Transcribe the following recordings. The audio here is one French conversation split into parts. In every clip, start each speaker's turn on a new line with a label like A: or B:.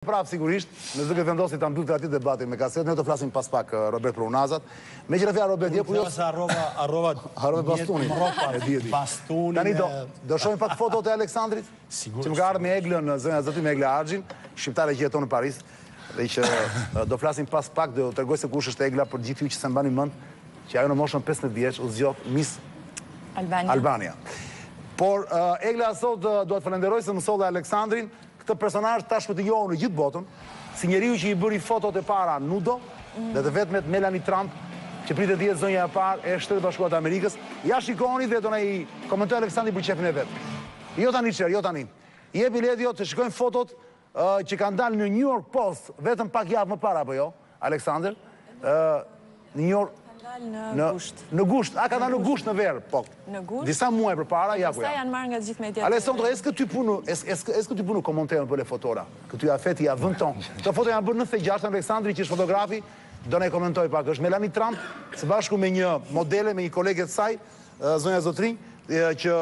A: Prap sigurisht, nëse duke vendosur ta mbyllë aty debatin me kaset, ne do të flasim pas pak Robert për Unazat. Megjithatë Robert je ku jo harrova bastunin. E di.
B: Bastunin.
A: Tani do shohim pak fotot e Aleksandrit. Sigurisht. Që më ka ardhur me Eglën, zënja zoti me Egla Arxhin, shqiptare që jeton në Paris, dhe që do flasim pas pak, do t'rregoj se kush është Egla për gjithë ju që se mbani mend, që ajo në moshën 15 vjeç u zgjodh Miss Albania. Por Egla sot do të falenderoj se mësolli Aleksandrin. Këtë personazh tashmë të njohur në gjithë botën, si njeriu që i bëri fotot e para nudo, dhe të vetmet Melanie Trump, që pritet të jetë zonja e parë e Shtetit Bashkuar të Amerikës. Ja shikoni dhe do na i komentoj Aleksandri për çefin e vet. Jo tani çer, jo tani. I jep Ledio të shikojnë fotot që kanë dalë në New York Post vetëm pak javë më para, apo jo, Aleksandr? Në New York në gusht, ka dalë në gusht në verë, po.
C: Në gusht?
A: Disa muaj përpara, ja ku
C: Pastaj
A: ja.
C: janë marrë nga gjithë mediat.
A: Alessandro, est-ce que tu punu komenterën për le fotora? Këtu ja feti ja 20 ton. Këto foto janë bërë 96 Aleksandri që është fotografi, do ne komentoj pak. Është Melanie Trump së bashku me një modele, me një kolege të saj, zonja Zotrinj, që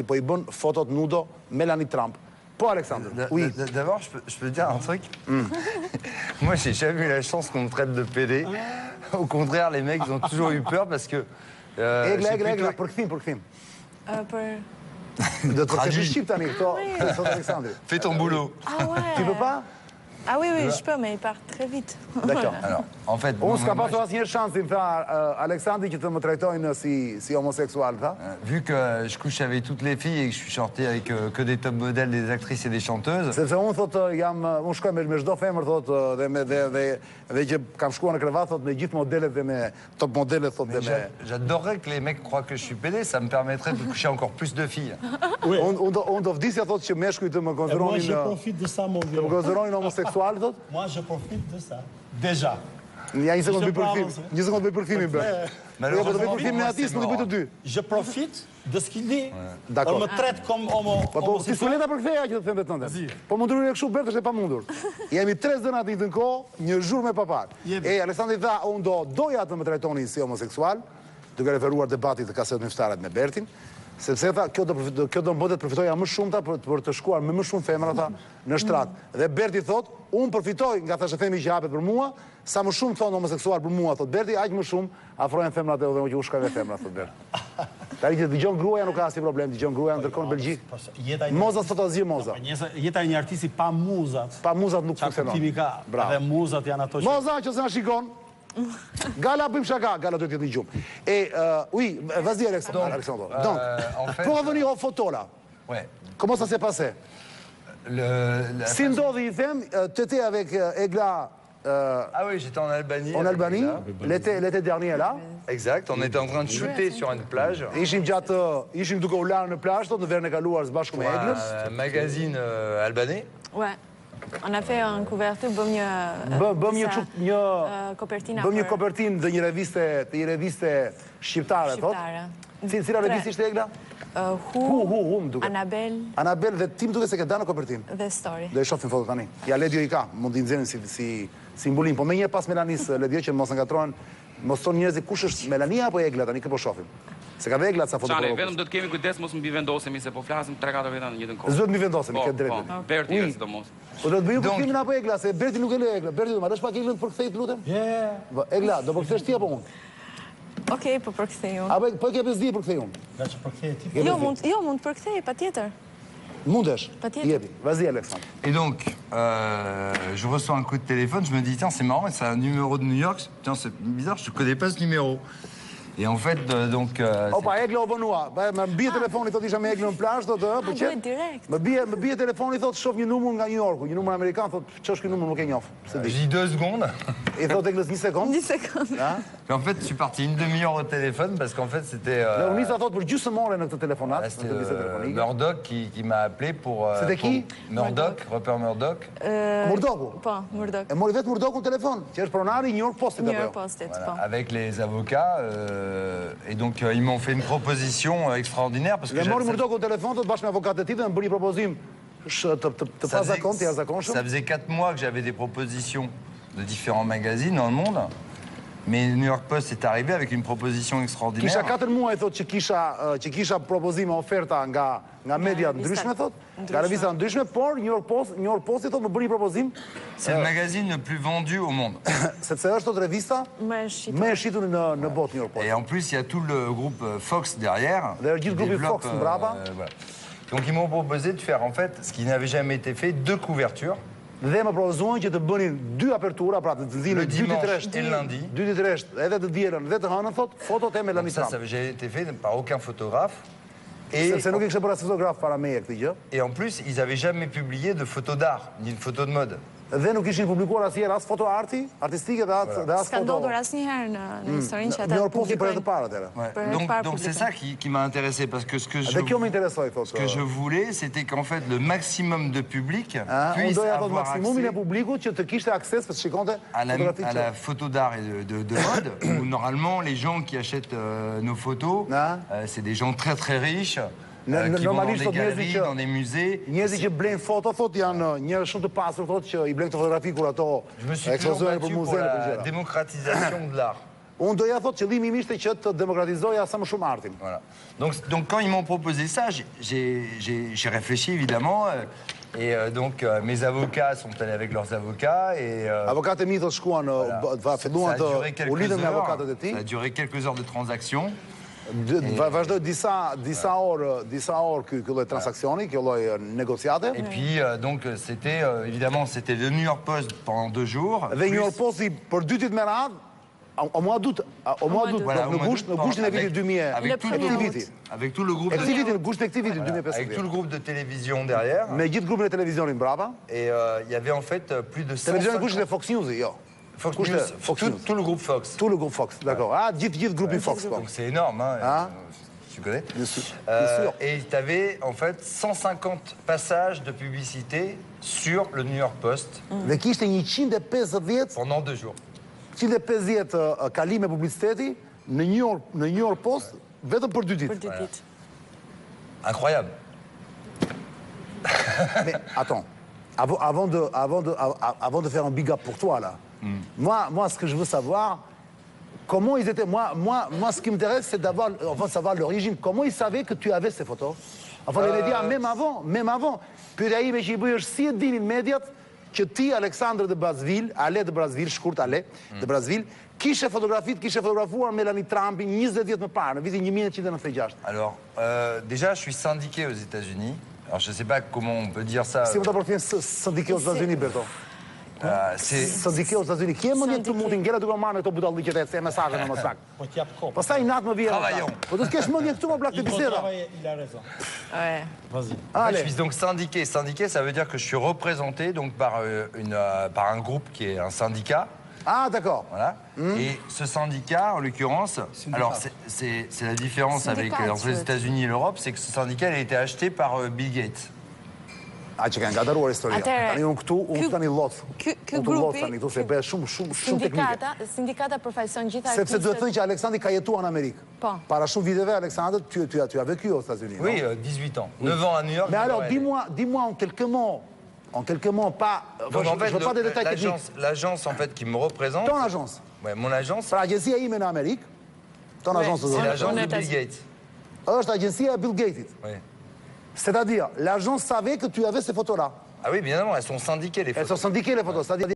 A: po i bën fotot nudo Melanie Trump. Po, Alexandre, oui.
D: D'abord, je peux dire un truc. Moi, j'ai jamais eu la chance qu'on me traite de PD. Au contraire, les mecs, ils ont toujours eu peur parce que...
A: Egla, për këthim. Do të përkëshë shqip tani, këto, Alexandre.
D: Fais ton boulot.
C: Ah ouais.
A: Tu peux pas?
C: Ah oui, je peux, mais il part très vite.
A: D'accord.
D: Alors, en fait...
A: Unë s'ka pasur asnjëherë shansi, më tha Aleksandri që të më trajtojnë si homoseksual, tha.
D: Vu que je couche avec toutes les filles et que je suis sorti avec que des top modèles, des actrices et des chanteuses...
A: Sepse unë thot unë shkoj me çdo femër thot dhe që kam shkuar në krevat thot me gjithë modelet dhe me top modelet thot dhe me...
D: J'adorerais que les mecs croient que je suis PD, ça me permettrait de coucher encore plus de filles.
A: Unë do vdisja thot që meshkujt të më konsideronin...
B: Moi, je profite de ça, mon vieux.
A: Të më konsideronin homoseksual, thot?
B: Moi, je profite de ça. Déjà.
A: Ja, një sekundë bëj përfilm. Një sekundë bëj përfilmin bë. Jo, po të bëj përfilmin e atij, s'po të bëj të dy.
B: Je profite de ce qu'il dit.
A: D'accord.
B: On me traite comme
A: Po ti suleta për ktheja që të them vetëm. Po mundurin e kështu bëhet është e pamundur. Jemi 3 zëna të njëjtën kohë, një zhurmë me papar. Aleksandri tha, unë doja të më trajtonin si homoseksual, duke referuar debatit të kaset mëftarët me Bertin. Sepse tha, kjo do mbëtet përfitoja më shumëta për të shkuar me më shumë femra ta në shtrat. Dhe Berti thot, unë përfitoj nga thashë themi që hapet për mua, sa më shumë thonë homoseksual për mua, thot Berti, aq më shumë afrohen femrat e dhe që u shkajve femra, thot Berti. Tari që dëgjon gruaja nuk ka asnjë problem, dëgjon gruaja ndërkohë në Belgjik. Moza sot azje moza.
B: Jeta e një artisti pa muzat.
A: Pa muzat nuk funksionon.
B: Dhe muzat janë ato që...
A: Moza që se na shikon. Gala bëjmë shaka, Gala do të jetë një gjumë. Oui, vas-y Alexandre. Donc, pour revenir aux photos là.
D: Ouais.
A: Comment ça s'est passé? Si ndodhi, i them, t'étais avec Egla...
D: Ah oui, j'étais en Albanie.
A: En Albanie, l'été dernier là.
D: Exact, on était en train de shooter sur une plage.
A: Ishim duke u larë në plazh, në verën e kaluar së bashku me Eglën.
D: Un magazine albanais.
C: Ouais. On a fait un couverture, bëm një kopertinë
A: dhe një reviste shqiptare, thot. Cila revistë ishte Egla? Hu, më duke. Anabel dhe tim duke se ke da në kopertinë.
C: Dhe story.
A: Do e shofim foto tani. Ja, Ledio i ka, mund t'i nxjerrin si mbulim. Po me një pas Melanis, Ledio, që mos ngatrohen, mos tonë njerëzit kush është Melania apo Egla tani, këpo shofim. Se ka dhe Egla ca foto.
E: Çane, vetëm do të kemi kujdes mos mbi vendosemi se po flasim 3-4 veta në njëjtën kohë.
A: Zot mbi vendosemi, ke drejtë.
E: Po, Berti sidomos.
A: Po do të bëjmë përfimin apo Egla, se Berti nuk e le Egla. Berti do marrësh pak Eglën për kthej, lutem? Egla, do përkthesh ti apo unë?
C: Okej, po përkthej unë.
A: Apo po ke bezdi për kthej unë?
B: Nga që përkthej ti.
C: Jo, mund përkthej, patjetër.
A: Mundesh.
C: Patjetër.
A: Jepi. Vas-y Alexandre.
D: Et donc, je reçois un coup de téléphone, je me dis, tiens, c'est marrant, c'est un numéro de New York. Tiens, c'est bizarre, je ne connais pas ce numéro. Et en fait, donc...
A: Opa, Egla o bënua. Më bie telefoni, thot isha me Eglën në plazh, thot, po qet.
C: Direkt.
A: Më bie telefoni, thot, shoh një numër nga New Yorku, një numër amerikan, thot, ç'është ky numër nuk e njoh.
D: Je dis 2 secondes.
A: Et thot Eglës 1 sekond.
C: 1 sekond.
D: Et en fait, je suis parti une demi-heure au téléphone parce qu'en fait, c'était...
A: Dhe unë nisa thot për gjysmore në këtë telefonat, në këtë bisedë telefonike.
D: Murdoch qui m'a appelé pour...
A: C'était qui?
D: Murdoch, Rupert Murdoch.
A: Murdochu?
C: Po, Murdoch.
A: E mori vetë Murdochu në telefon, që është pronari i New York Postit
C: New
A: apo
C: York
A: jo?
C: Postit,
D: Voilà,
C: po.
D: avec les avocats. Et donc, ils m'ont fait une proposition extraordinaire parce que...
A: Dhe mori Murdochu në telefon, thot bashkë me avokatët e tij dhe më bëri një propozim të pazakont, të jashtëzakonshëm.
D: Ça faisait 4 mois que j'avais des propositions de différents magazines dans le monde. Mais le New York Post est arrivé avec une proposition
A: Kisha
D: extraordinaire.
A: 4 muaj thot që kisha propozime oferta nga media ndryshme thot, nga revista ndryshme, por New York Post thot më bëri propozim
D: C'est le magazine le plus vendu au monde.
A: sepse është thot revista
C: Më e shitur.
A: më e shitur në botë New York Post.
D: Et en plus, il y a tout le groupe Fox derrière.
A: D'ailleurs,
D: qui
A: le groupe
D: développe,
A: Fox, brava.
D: voilà. Donc ils m'ont proposé de faire en fait ce qui n'avait jamais été fait, 2 couvertures.
A: Dhe më propozuan që të bënin 2 apertura, pra të
D: Le
A: zinë 2 ditë
D: dimanche
A: rresht,
D: et le lundi.
A: 2 ditë rresht, edhe të dielën dhe të hënën thot, fotot e Melanie
D: Ça, ça
A: Trump.
D: n'avait jamais été fait par aucun photographe. Et,
A: Sepse nuk e kishte bërë as fotograf para meje këtë gjë.
D: et en plus, ils n'avaient jamais publié de photos d'art, ni de photos de mode.
A: Dhe nuk ishin publikuar asnjëherë as foto artistike dhe as
C: S'ka
A: foto.
C: ndodhur asnjëherë në historinë që
A: New
C: ata
A: York Post i për e të
C: publikojnë.
A: parë atëherë.
D: Ouais.
C: Për herë të parë
D: Donc c'est ça qui m'a intéressé parce que ce que
A: Dhe kjo më interesoi thot.
D: ce que je voulais, c'était qu'en fait le maximum de public
A: Unë
D: puisse
A: doja thot
D: avoir
A: maksimumin e
D: accès
A: publikut që të kishte akses për të shikonte
D: à
A: fotografitë.
D: la photo d'art et de mode, où normalement les gens qui achètent nos photos,
A: Ah.
D: c'est des gens très très riches,
A: Në-
D: qui vont dans
A: normalisht
D: des
A: thot njerëzit
D: galeries,
A: që-
D: dans des musées.
A: Njerëzit që blejnë foto thot janë njerëz shumë të pasur thot që i blejnë këto fotografi kur ato
D: Je me suis toujours
A: ekspozohen për
D: battu pour
A: muze dhe për
D: la
A: gjëra.
D: démocratisation de l'art.
A: Unë doja thot qëllimi im ishte që të demokratizoja sa më shumë artin.
D: Voilà. Donc quand ils m'ont proposé ça, j'ai réfléchi évidemment. Donc mes avocats sont allés avec leurs avocats et
A: Avokatët e mi thot shkuan, filluan
D: ça a duré
A: të u lidhen me avokatët e
D: quelques heures. Ça
A: tij.
D: a duré quelques heures de transaction.
A: Vazhdoi disa orë ky lloj transaksioni, kjo lloj negociate.
D: Et puis donc évidemment c'était le New York Post pendant 2 jours.
A: Dhe New York Posti për 2 ditë me radhë, o mois d'août,
D: Voilà,
A: në gushtin e vitit 2000.
D: avec tout le
C: premier
D: groupe,
A: viti.
D: avec tout le groupe
A: E këtij
D: de,
A: viti, në gushtin e këtij viti
D: avec tout le
A: 2015.
D: groupe de télévision derrière.
A: Me gjithë grupin e televizionit mbrapa.
D: Et il y avait en fait plus de
A: Televizioni
D: 150
A: gushtin e Fox News, jo.
D: Fox
A: Kushte-
D: News,
A: Fox
D: tout,
A: News.
D: tout le groupe Fox.
A: Tu le grup Fox, d'accord. Ah, gjithë grupin Fox, po.
D: Donc c'est énorme, hein.
A: Ah.
D: Tu connais.
A: Bien sûr, bien sûr.
D: Et tu avais en fait 150 passages de publicité sur le New York Post
A: Dhe kishte 150
D: pendant 2 jours.
A: 150 kalime publiciteti në New York Post vetëm për 2
C: Për
A: ditë.
C: 2 ditë.
D: Incroyable.
A: Mais attends, avant de faire un big up pour toi là, moi ce que je veux savoir, comment ils étaient, moi ce qui m'intéresse c'est de savoir l'origine, comment ils savaient que tu avais ces photos. Enfin les médias, même avant, pyetja ime që I bëj është si e dinin mediat që ti, Aleksandr de Brazville, Ale de Brazville, shkurt Ale de Brazville, kishe fotografuar Melanie Trumpin 20 vjet më parë, në vitin 1996.
D: Alors, déjà, je suis syndiqué aux États-Unis. Alors, je ne sais pas comment on peut dire ça.
A: Si më ta përfjen syndiket os Estados Unidos, Berto?
D: C'est
A: Syndiket os Estados Unidos. Kje më një të mundin, ngella duke marrë këto budalliqet e mesazhe në Moskva.
B: Po t'jap kohë.
A: Pastaj natë më vjen.
D: Travaillons.
A: Po të kesh mendje këtu më blaq të
B: Il faut
A: biseda.
B: travailler, il a raison.
C: Ouais.
B: Vas-y.
D: Je
A: Allez.
D: suis donc syndiqué. Syndiqué, ça veut dire que je suis représenté donc par un groupe qui est un syndicat.
A: Ah, d'accord.
D: Voilà. Et ce syndicat, en l'occurrence, alors c'est la différence avec
C: Syndicat,
D: entre les États-Unis et l'Europe, c'est que ce syndicat il a été acheté par Bill Gates.
A: A që kanë gataruar historia.
C: Atëherë,
A: Tani unë këtu, unë tani lot.
C: ky
A: Unë të lot
C: grupi,
A: tani këtu se bëhet shumë teknike.
C: Sindikata përfaqëson gjithë
A: Sepse duhet
C: artistët.
A: thënë që Aleksandri ka jetuar në Amerikë.
C: Po.
A: Para shumë viteve, Aleksandr, tu as vécu aux États-Unis.
D: Oui, 18 ans. 9 ans à New York.
A: Mais alors,
D: j'aurais allé.
A: dis-moi en quelques mots, pas...
D: Donc, en fait,
A: je veux pas des détails techniques.
D: l'agence en fait qui me représente.
A: Ton agence.
D: Ouais, mon agence,
A: Pra agjencia ime në Amerikë, ton agence
D: c'est
A: do
D: l'agence de
C: Honnête,
D: Bill Gates.
A: është agjencia e Bill Gatesit.
D: Ouais.
A: C'est-à-dire, l'agence savait que tu avais ces photos-là.
D: Ah oui, bien évidemment, elles sont syndiquées les
A: Elles
D: photos.
A: sont syndiquées les photos. C'est-à-dire